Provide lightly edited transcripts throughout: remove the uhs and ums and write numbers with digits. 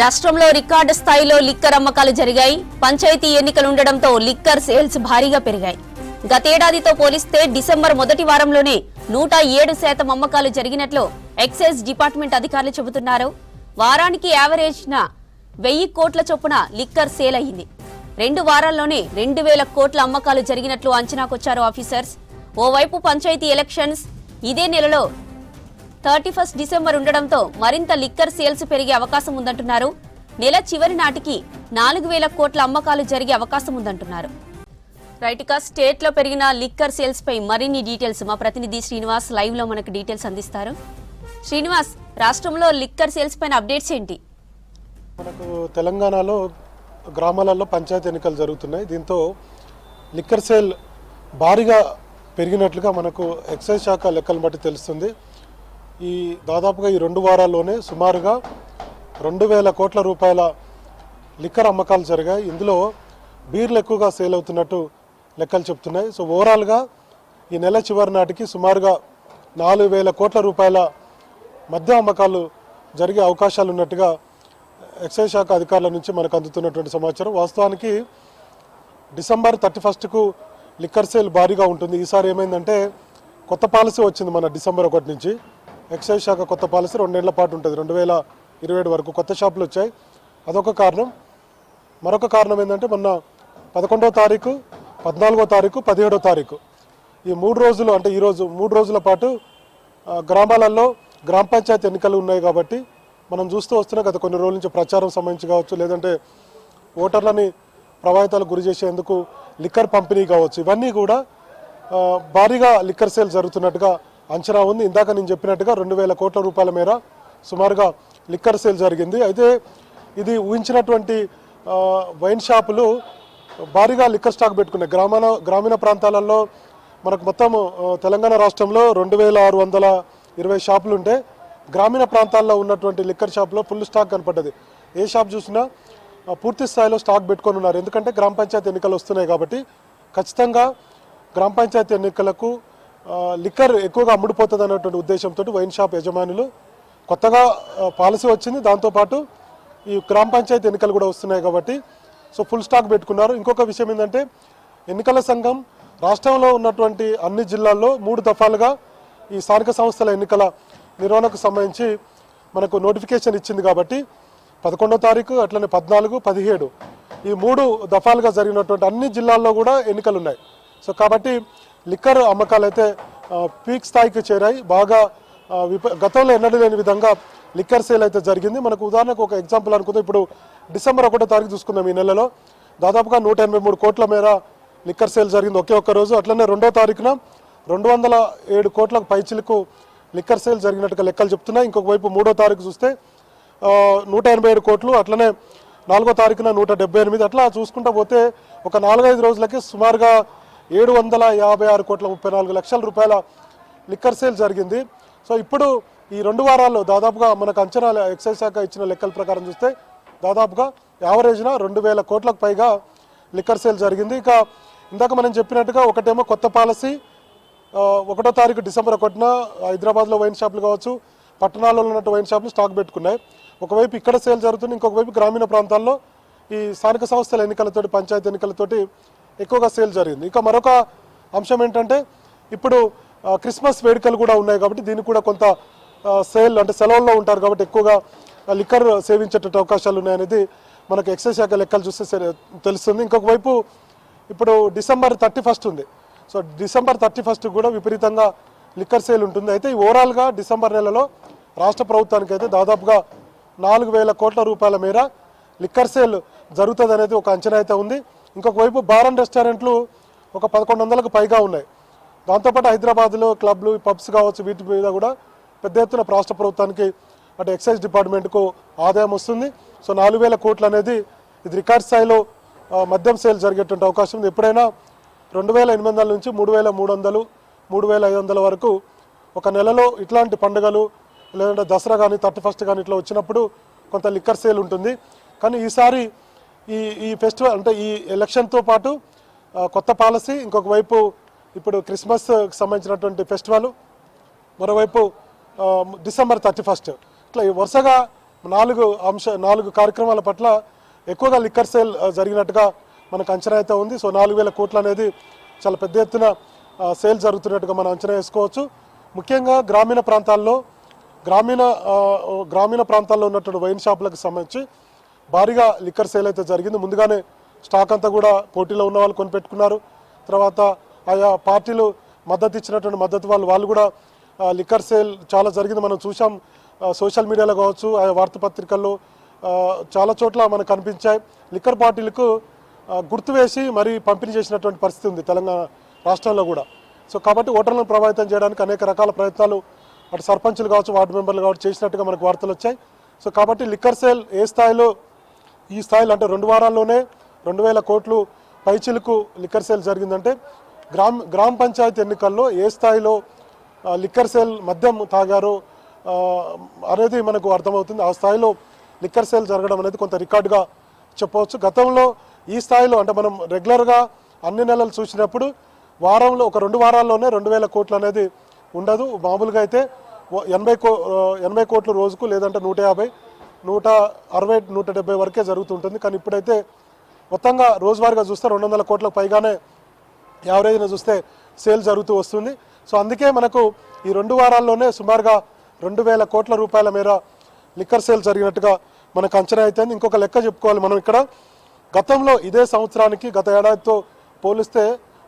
రాష్ట్రంలో రికార్డు స్థాయిలో లిక్కర్ అమ్మకాలు జరిగాయి. పంచాయతీ ఎన్నికలు ఉండడంతో లిక్కర్ సేల్స్ భారీగా పెరిగాయి. గతేడాదితో పోలిస్తే డిసెంబర్ మొదటి వారంలోనే 107% అమ్మకాలు జరిగినట్లు ఎక్సైజ్ డిపార్ట్మెంట్ అధికారులు చెబుతున్నారు. వారానికి యావరేజ్న 1000 కోట్ల చొప్పున లిక్కర్ సేల్ అయింది. 2 వారాల్లోనే 2000 కోట్ల అమ్మకాలు జరిగినట్లు అంచనాకొచ్చారు ఆఫీసర్స్. ఓవైపు పంచాయతీ ఎలక్షన్స్ ఇదే నెలలో 31 డిసెంబర్ ఉండడంతో మరింత లిక్కర్ సేల్స్ పెరిగే అవకాశం ఉందంటున్నారు. నెల చివరి నాటికి 4000 కోట్ల అమ్మకాలు జరిగే అవకాశం ఉందంటున్నారు. రైట్ గా స్టేట్ లో పెరిగిన లిక్కర్ సేల్స్ పై మరిన్ని డీటెయిల్స్ మా ప్రతినిధి శ్రీనివాస్ లైవ్ లో మనకు డీటెయిల్స్ అందిస్తారు. శ్రీనివాస్, రాష్ట్రంలో లిక్కర్ సేల్స్ పైన అప్డేట్స్ ఏంటి? మనకు తెలంగాణలో గ్రామాలలో పంచాయతీ ఎన్నికలు జరుగుతున్నాయి. దీంతో లిక్కర్ సేల్ భారీగా పెరిగినట్లుగా మనకు ఎక్సైజ్ శాఖ లెక్కలను బట్టి తెలుస్తుంది. దాదాపుగా ఈ 2 వారాల్లోనే సుమారుగా 2000 కోట్ల రూపాయల లిక్కర్ అమ్మకాలు జరిగాయి. ఇందులో బీర్లు ఎక్కువగా సేల్ అవుతున్నట్టు లెక్కలు చెప్తున్నాయి. సో ఓవరాల్గా ఈ నెల చివరి నాటికి సుమారుగా 4000 కోట్ల రూపాయల మద్యం అమ్మకాలు జరిగే అవకాశాలు ఉన్నట్టుగా ఎక్సైజ్ శాఖ అధికారుల నుంచి మనకు అందుతున్నటువంటి సమాచారం. వాస్తవానికి డిసెంబర్ 31కు లిక్కర్ సేల్ భారీగా ఉంటుంది. ఈసారి ఏమైందంటే కొత్త పాలసీ వచ్చింది. మన డిసెంబర్ 1 నుంచి ఎక్సైజ్ శాఖ కొత్త పాలసీ 2 నెలల పాటు ఉంటుంది. 2027 వరకు కొత్త షాపులు వచ్చాయి. అదొక కారణం. మరొక కారణం ఏంటంటే మొన్న 11వ తారీఖు, 14వ తారీఖు, 17వ తారీఖు ఈ 3 రోజులు, అంటే ఈరోజు 3 రోజుల పాటు గ్రామాలలో గ్రామ పంచాయతీ ఎన్నికలు ఉన్నాయి. కాబట్టి మనం చూస్తూ వస్తున్న గత కొన్ని రోజుల నుంచి ప్రచారం సంబంధించి కావచ్చు, లేదంటే ఓటర్లని ప్రభావితాలకు గురి చేసేందుకు లిక్కర్ పంపిణీ కావచ్చు, ఇవన్నీ కూడా భారీగా లిక్కర్ సేల్ జరుగుతున్నట్టుగా అంచనా ఉంది. ఇందాక నేను చెప్పినట్టుగా 2000 కోట్ల రూపాయల మేర సుమారుగా లిక్కర్ సేల్ జరిగింది. అయితే ఇది ఊహించినటువంటి వైన్ షాపులు భారీగా లిక్కర్ స్టాక్ పెట్టుకున్నాయి. గ్రామీణ ప్రాంతాలలో మనకు మొత్తం తెలంగాణ రాష్ట్రంలో 2620 షాపులు ఉంటే గ్రామీణ ప్రాంతాల్లో ఉన్నటువంటి లిక్కర్ షాప్లో ఫుల్ స్టాక్ కనపడ్డది. ఏ షాప్ చూసినా పూర్తి స్థాయిలో స్టాక్ పెట్టుకొని ఉన్నారు. ఎందుకంటే గ్రామ పంచాయతీ ఎన్నికలు వస్తున్నాయి కాబట్టి ఖచ్చితంగా గ్రామ పంచాయతీ ఎన్నికలకు లిక్కర్ ఎక్కువగా అమ్ముడుపోతుంది అన్నటువంటి ఉద్దేశంతో వైన్ షాప్ యజమానులు కొత్తగా పాలసీ వచ్చింది. దాంతోపాటు ఈ గ్రామ పంచాయతీ ఎన్నికలు కూడా వస్తున్నాయి కాబట్టి సో ఫుల్ స్టాక్ పెట్టుకున్నారు. ఇంకొక విషయం ఏంటంటే ఎన్నికల సంఘం రాష్ట్రంలో ఉన్నటువంటి అన్ని జిల్లాల్లో 3 దఫాలుగా ఈ స్థానిక సంస్థల ఎన్నికల నిర్వహణకు సంబంధించి మనకు నోటిఫికేషన్ ఇచ్చింది. కాబట్టి 11వ తారీఖు, అట్లనే 14, 17 ఈ 3 దఫాలుగా జరిగినటువంటి అన్ని జిల్లాల్లో కూడా ఎన్నికలు ఉన్నాయి. సో కాబట్టి లిక్కర్ అమ్మకాలు అయితే పీక్ స్థాయికి చేరాయి. బాగా గతంలో ఎన్నడూ లేని విధంగా లిక్కర్ సేల్ అయితే జరిగింది. మనకు ఉదాహరణకు ఒక ఎగ్జాంపుల్ అనుకుందాం. ఇప్పుడు డిసెంబర్ 1వ తారీఖు చూసుకుందాం. ఈ నెలలో దాదాపుగా 183 కోట్ల మేర లిక్కర్ సేల్ జరిగింది ఒకే రోజు. అట్లనే 2వ తారీఖున 207 కోట్లకు పైచిలకు లిక్కర్ సేల్ జరిగినట్టుగా లెక్కలు చెప్తున్నాయి. ఇంకొక వైపు 3వ తారీఖు చూస్తే 187 కోట్లు, అట్లనే 4వ తారీఖున 178, అట్లా చూసుకుంటూ పోతే ఒక 4-5 రోజులకి సుమారుగా 756 కోట్ల 34 లక్షల రూపాయల లిక్కర్ సేల్ జరిగింది. సో ఇప్పుడు ఈ 2 వారాల్లో దాదాపుగా మనకు అంచనాలు ఎక్సైజ్ శాఖ ఇచ్చిన లెక్కల ప్రకారం చూస్తే దాదాపుగా యావరేజ్న 2000 కోట్లకు పైగా లిక్కర్ సేల్ జరిగింది. ఇక ఇందాక మనం చెప్పినట్టుగా ఒకటేమో కొత్త పాలసీ 1వ తారీఖు డిసెంబర్ 1న హైదరాబాద్లో వైన్ షాపులు కావచ్చు, పట్టణాల్లో ఉన్నట్టు వైన్ షాపులు స్టాక్ పెట్టుకున్నాయి. ఒకవైపు ఇక్కడ సేల్ జరుగుతుంది, ఇంకొక వైపు గ్రామీణ ప్రాంతాల్లో ఈ స్థానిక సంస్థల ఎన్నికలతోటి, పంచాయతీ ఎన్నికలతోటి ఎక్కువగా సేల్ జరిగింది. ఇంకా మరొక అంశం ఏంటంటే ఇప్పుడు క్రిస్మస్ వేడుకలు కూడా ఉన్నాయి కాబట్టి దీనికి కూడా కొంత సేల్, అంటే సెలవుల్లో ఉంటారు కాబట్టి ఎక్కువగా లిక్కర్ సేవించేట అవకాశాలు ఉన్నాయనేది మనకు ఎక్సైజ్ శాఖ లెక్కలు చూస్తే తెలుస్తుంది. ఇంకొక వైపు ఇప్పుడు డిసెంబర్ 31 ఉంది. సో డిసెంబర్ 31 కూడా విపరీతంగా లిక్కర్ సేల్ ఉంటుంది. అయితే ఓవరాల్గా డిసెంబర్ నెలలో రాష్ట్ర ప్రభుత్వానికి అయితే దాదాపుగా 4000 కోట్ల రూపాయల మేర లిక్కర్ సేల్ జరుగుతుంది అనేది ఒక అంచనా అయితే ఉంది. ఇంకొక వైపు బార్ అండ్ రెస్టారెంట్లు ఒక 1100కు పైగా ఉన్నాయి. దాంతోపాటు హైదరాబాద్లో క్లబ్లు, పబ్స్ కావచ్చు, వీటి మీద కూడా పెద్ద ఎత్తున రాష్ట్ర ప్రభుత్వానికి అంటే ఎక్సైజ్ డిపార్ట్మెంట్కు ఆదాయం వస్తుంది. సో 4000 కోట్లు అనేది ఇది రికార్డ్ స్థాయిలో మద్యం సేల్ జరిగేటువంటి అవకాశం ఉంది. ఎప్పుడైనా 2800 నుంచి 3300, 3500 వరకు ఒక నెలలో ఇట్లాంటి పండుగలు, లేదంటే దసరా కానీ 31 కానీ ఇట్లా వచ్చినప్పుడు కొంత లిక్కర్ సేల్ ఉంటుంది. కానీ ఈసారి ఈ ఫెస్టివల్ అంటే ఈ ఎలక్షన్తో పాటు కొత్త పాలసీ, ఇంకొక వైపు ఇప్పుడు క్రిస్మస్కి సంబంధించినటువంటి ఫెస్టివల్, మరోవైపు డిసెంబర్ 31 ఇట్లా వరుసగా నాలుగు కార్యక్రమాల పట్ల ఎక్కువగా లిక్కర్ సేల్ జరిగినట్టుగా మనకు అంచనా అయితే ఉంది. సో 4,000 కోట్లు అనేది చాలా పెద్ద ఎత్తున సేల్ జరుగుతున్నట్టుగా మనం అంచనా వేసుకోవచ్చు. ముఖ్యంగా గ్రామీణ ప్రాంతాల్లో ఉన్నటువంటి వైన్ షాపులకు సంబంధించి భారీగా లిక్కర్ సేల్ అయితే జరిగింది. ముందుగానే స్టాక్ అంతా కూడా పోటీలో ఉన్న వాళ్ళు కొనిపెట్టుకున్నారు. తర్వాత ఆయా పార్టీలు మద్దతు ఇచ్చినటువంటి మద్దతు వాళ్ళు కూడా లిక్కర్ సేల్ చాలా జరిగింది. మనం చూసాం సోషల్ మీడియాలో కావచ్చు, ఆయా వార్తాపత్రికల్లో చాలా చోట్ల మనకు కనిపించాయి. లిక్కర్ బాటిల్కు గుర్తు వేసి మరీ పంపిణీ చేసినటువంటి పరిస్థితి ఉంది తెలంగాణ రాష్ట్రంలో కూడా. సో కాబట్టి ఓటర్లను ప్రభావితం చేయడానికి అనేక రకాల ప్రయత్నాలు అటు సర్పంచులు కావచ్చు, వార్డు మెంబర్లు కావచ్చు చేసినట్టుగా మనకు వార్తలు వచ్చాయి. సో కాబట్టి లిక్కర్ సేల్ ఈ స్థాయిలో అంటే 2 వారాల్లోనే 2,000 కోట్లు పైచిలకు లిక్కర్ సేల్ జరిగిందంటే గ్రామ పంచాయతీ ఎన్నికల్లో ఏ స్థాయిలో లిక్కర్ సేల్ మద్యం తాగారో అనేది మనకు అర్థమవుతుంది. ఆ స్థాయిలో లిక్కర్ సేల్ జరగడం అనేది కొంత రికార్డుగా చెప్పవచ్చు. గతంలో ఈ స్థాయిలో అంటే మనం రెగ్యులర్గా అన్ని నెలలు చూసినప్పుడు వారంలో ఒక 2 వారాల్లోనే 2,000 కోట్లు అనేది ఉండదు. మామూలుగా అయితే 80 కోట్లు రోజుకు, లేదంటే 150, 160, 170 వరకే జరుగుతుంటుంది. కానీ ఇప్పుడైతే మొత్తంగా రోజువారీగా చూస్తే 200 కోట్లకు పైగానే యావరేజ్ని చూస్తే సేల్ జరుగుతూ వస్తుంది. సో అందుకే మనకు ఈ 2 వారాల్లోనే సుమారుగా 2,000 కోట్ల రూపాయల మేర లిక్కర్ సేల్ జరిగినట్టుగా మనకు అంచనా అయితే. ఇంకొక లెక్క చెప్పుకోవాలి మనం ఇక్కడ. గతంలో ఇదే సంవత్సరానికి గత ఏడాదితో పోలిస్తే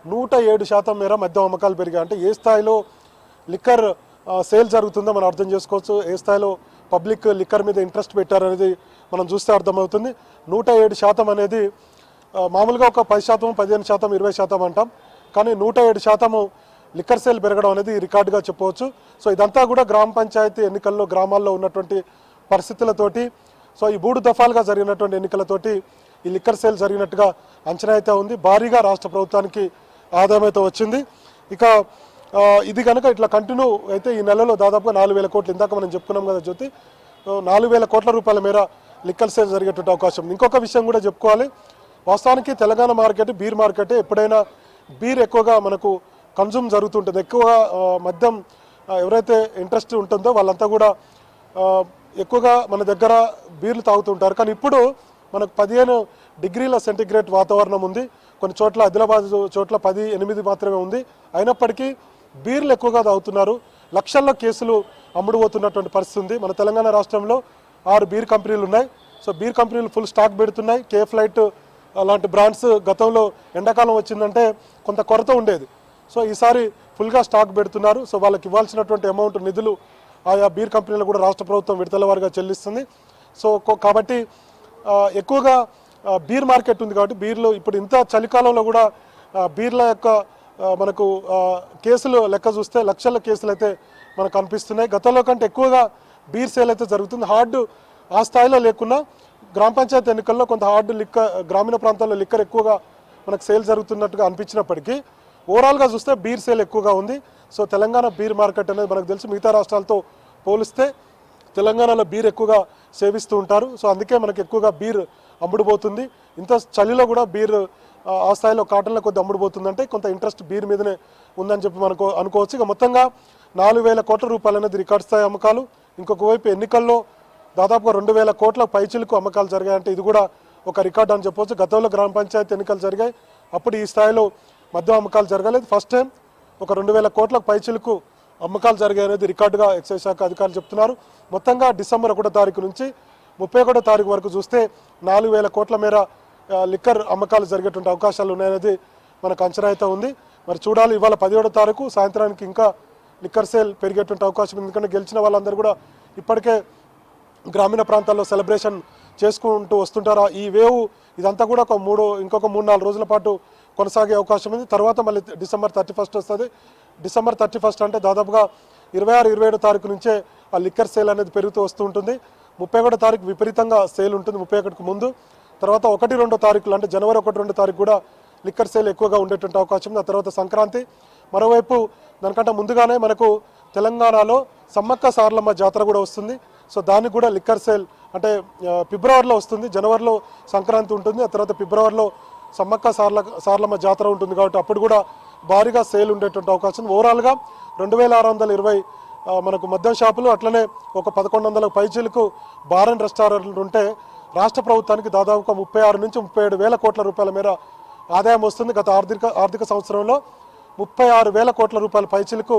107% మేర మద్యం అమ్మకాలు పెరిగాయి. అంటే ఏ స్థాయిలో లిక్కర్ సేల్ జరుగుతుందో మనం అర్థం చేసుకోవచ్చు. ఏ స్థాయిలో పబ్లిక్ లిక్కర్ మీద ఇంట్రెస్ట్ పెట్టారనేది మనం చూస్తే అర్థమవుతుంది. 107% అనేది మామూలుగా ఒక 10%, 15%, 20% అంటాం. కానీ 107% లిక్కర్ సేల్ పెరగడం అనేది రికార్డుగా చెప్పవచ్చు. సో ఇదంతా కూడా గ్రామ పంచాయతీ ఎన్నికల్లో గ్రామాల్లో ఉన్నటువంటి పరిస్థితులతోటి, సో ఈ 3 దఫాలుగా జరిగినటువంటి ఎన్నికలతోటి ఈ లిక్కర్ సేల్ జరిగినట్టుగా అంచనా అయితే ఉంది. భారీగా రాష్ట్ర ప్రభుత్వానికి ఆదాయం అయితే వచ్చింది. ఇక ఇది కనుక ఇట్లా కంటిన్యూ అయితే ఈ నెలలో దాదాపుగా 4,000 కోట్లు, ఇందాక మనం చెప్పుకున్నాం కదా జ్యోతి, 4,000 కోట్ల రూపాయల మేర లిక్కర్ సేల్ జరిగేటువంటి అవకాశం. ఇంకొక విషయం కూడా చెప్పుకోవాలి. వాస్తవానికి తెలంగాణ మార్కెట్ బీర్ మార్కెట్. ఎప్పుడైనా బీర్ ఎక్కువగా మనకు కన్జ్యూమ్ జరుగుతుంటుంది. ఎక్కువగా మద్యం ఎవరైతే ఇంట్రెస్ట్ ఉంటుందో వాళ్ళంతా కూడా ఎక్కువగా మన దగ్గర బీర్లు తాగుతుంటారు. కానీ ఇప్పుడు మనకు 15 డిగ్రీల సెంటిగ్రేడ్ వాతావరణం ఉంది. కొన్ని చోట్ల ఆదిలాబాద్ చోట్ల 18 మాత్రమే ఉంది. అయినప్పటికీ బీర్లు ఎక్కువగా తాగుతున్నారు. లక్షల్లో కేసులు అమ్ముడుపోతున్నటువంటి పరిస్థితి ఉంది. మన తెలంగాణ రాష్ట్రంలో 6 బీర్ కంపెనీలు ఉన్నాయి. సో బీర్ కంపెనీలు ఫుల్ స్టాక్ పెడుతున్నాయి. కేఫ్లైట్ అలాంటి బ్రాండ్స్ గతంలో ఎండాకాలం వచ్చిందంటే కొంత కొరత ఉండేది. సో ఈసారి ఫుల్గా స్టాక్ పెడుతున్నారు. సో వాళ్ళకి ఇవ్వాల్సినటువంటి అమౌంట్ నిధులు ఆయా బీర్ కంపెనీలు కూడా రాష్ట్ర ప్రభుత్వం విడతల వారీగా చెల్లిస్తుంది. సో కాబట్టి ఎక్కువగా బీర్ మార్కెట్ ఉంది. కాబట్టి బీర్లు ఇప్పుడు ఇంత చలికాలంలో కూడా బీర్ల యొక్క మనకు కేసులు లెక్క చూస్తే లక్షల కేసులు అయితే మనకు కనిపిస్తున్నాయి. గతంలో కంటే ఎక్కువగా బీర్ సేల్ అయితే జరుగుతుంది. హార్డ్ ఆ స్థాయిలో లేకున్నా గ్రామ పంచాయతీ ఎన్నికల్లో కొంత హార్డ్ లిక్కర్, గ్రామీణ ప్రాంతాల్లో లిక్కర్ ఎక్కువగా మనకు సేల్ జరుగుతున్నట్టుగా అనిపించినప్పటికీ ఓవరాల్గా చూస్తే బీర్ సేల్ ఎక్కువగా ఉంది. సో తెలంగాణ బీర్ మార్కెట్ అనేది మనకు తెలిసి మిగతా రాష్ట్రాలతో పోలిస్తే తెలంగాణలో బీర్ ఎక్కువగా సేవిస్తూ ఉంటారు. సో అందుకే మనకు ఎక్కువగా బీర్ అమ్ముడుపోతుంది. ఇంత చలిలో కూడా బీర్ ఆ స్థాయిలో కాటన్ల కొద్ది అమ్ముడుపోతుందంటే కొంత ఇంట్రెస్ట్ బీర్ మీదనే ఉందని చెప్పి మనకు అనుకోవచ్చు. ఇక మొత్తంగా 4,000 కోట్ల రూపాయలు అనేది రికార్డ్ స్థాయి అమ్మకాలు. ఇంకొక వైపు ఎన్నికల్లో దాదాపుగా 2,000 కోట్ల పైచిలకు అమ్మకాలు జరిగాయంటే ఇది కూడా ఒక రికార్డు అని చెప్పవచ్చు. గతంలో గ్రామ పంచాయతీ ఎన్నికలు జరిగాయి, అప్పుడు ఈ స్థాయిలో మద్యం అమ్మకాలు జరగలేదు. ఫస్ట్ టైం ఒక 2,000 కోట్ల పైచిలకు అమ్మకాలు జరిగాయి అనేది రికార్డుగా ఎక్సైజ్ శాఖ అధికారులు చెప్తున్నారు. మొత్తంగా డిసెంబర్ 1వ తారీఖు నుంచి 31వ తారీఖు వరకు చూస్తే 4,000 కోట్ల మేర లిక్కర్ అమ్మకాలు జరిగేటువంటి అవకాశాలు ఉన్నాయనేది మనకు అంచనా అయితే ఉంది. మరి చూడాలి, ఇవాళ 17వ తారీఖు సాయంత్రానికి ఇంకా లిక్కర్ సేల్ పెరిగేటువంటి అవకాశం. ఎందుకంటే గెలిచిన వాళ్ళందరూ కూడా ఇప్పటికే గ్రామీణ ప్రాంతాల్లో సెలబ్రేషన్ చేసుకుంటూ వస్తుంటారు. ఈ వేవ్ ఇదంతా కూడా ఇంకొక 3-4 రోజుల పాటు కొనసాగే అవకాశం ఉంది. తర్వాత మళ్ళీ డిసెంబర్ 31 వస్తుంది. డిసెంబర్ 31 అంటే దాదాపుగా 26, 27 తారీఖు నుంచే ఆ లిక్కర్ సేల్ అనేది పెరుగుతూ వస్తూ ఉంటుంది. 31వ తారీఖు విపరీతంగా సేల్ ఉంటుంది 31కు ముందు. తర్వాత 1, 2 తారీఖులు అంటే జనవరి 1, 2 తారీఖు కూడా లిక్కర్ సేల్ ఎక్కువగా ఉండేటువంటి అవకాశం ఉంది. ఆ తర్వాత సంక్రాంతి. మరోవైపు దానికంటే ముందుగానే మనకు తెలంగాణలో సమ్మక్క సారలమ్మ జాతర కూడా వస్తుంది. సో దానికి కూడా లిక్కర్ సేల్ అంటే ఫిబ్రవరిలో వస్తుంది. జనవరిలో సంక్రాంతి ఉంటుంది, ఆ తర్వాత ఫిబ్రవరిలో సమ్మక్క సారలమ్మ జాతర ఉంటుంది. కాబట్టి అప్పుడు కూడా భారీగా సేల్ ఉండేటువంటి అవకాశం. ఓవరాల్గా 2,620 మనకు మద్యం షాపులు అట్లనే ఒక 1100 పైచీలకు బార్ అండ్ రెస్టారెంట్లు ఉంటే రాష్ట్ర ప్రభుత్వానికి దాదాపుగా 36 నుంచి 37 వేల కోట్ల రూపాయల మేర ఆదాయం వస్తుంది. గత ఆర్థిక సంవత్సరంలో 36 వేల కోట్ల రూపాయల పైచీలకు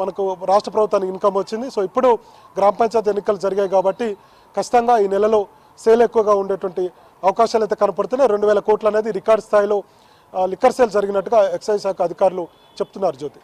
మనకు రాష్ట్ర ప్రభుత్వానికి ఇన్కమ్ వచ్చింది. సో ఇప్పుడు గ్రామ పంచాయతీ ఎన్నికలు జరిగాయి కాబట్టి ఖచ్చితంగా ఈ నెలలో సేల్ ఎక్కువగా ఉండేటువంటి అవకాశాలు అయితే కనపడుతున్నాయి. 2000 కోట్లు అనేది రికార్డు స్థాయిలో లిక్కర్ సేల్ జరిగినట్టుగా ఎక్సైజ్ శాఖ అధికారులు చెప్తున్నారు. జ్యోతి.